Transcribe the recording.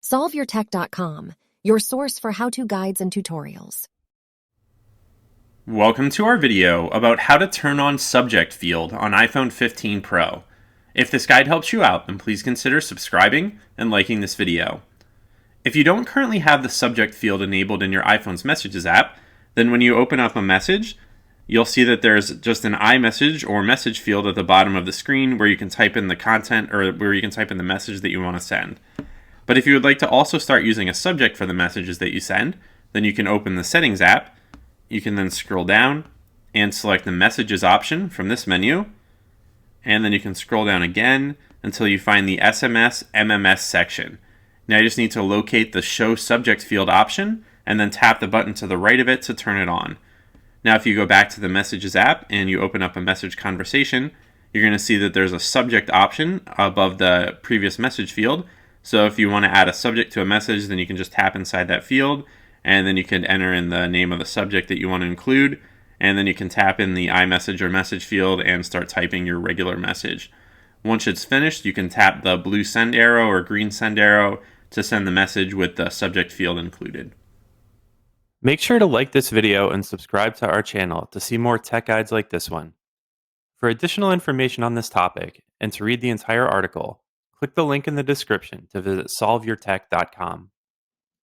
SolveYourTech.com, your source for how-to guides and tutorials. Welcome to our video about how to turn on subject field on iPhone 15 Pro. If this guide helps you out, then please consider subscribing and liking this video. If you don't currently have the subject field enabled in your iPhone's Messages app, then when you open up a message, you'll see that there's just an iMessage or message field at the bottom of the screen where you can type in the content or where you can type in the message that you want to send. But if you would like to also start using a subject for the messages that you send, then you can open the Settings app. You can then scroll down and select the Messages option from this menu. And then you can scroll down again until you find the SMS MMS section. Now you just need to locate the Show Subject Field option and then tap the button to the right of it to turn it on. Now if you go back to the Messages app and you open up a message conversation, you're going to see that there's a subject option above the previous message field. So if you want to add a subject to a message, then you can just tap inside that field, and then you can enter in the name of the subject that you want to include, and then you can tap in the iMessage or message field and start typing your regular message. Once it's finished, you can tap the blue send arrow or green send arrow to send the message with the subject field included. Make sure to like this video and subscribe to our channel to see more tech guides like this one. For additional information on this topic and to read the entire article, click the link in the description to visit solveyourtech.com.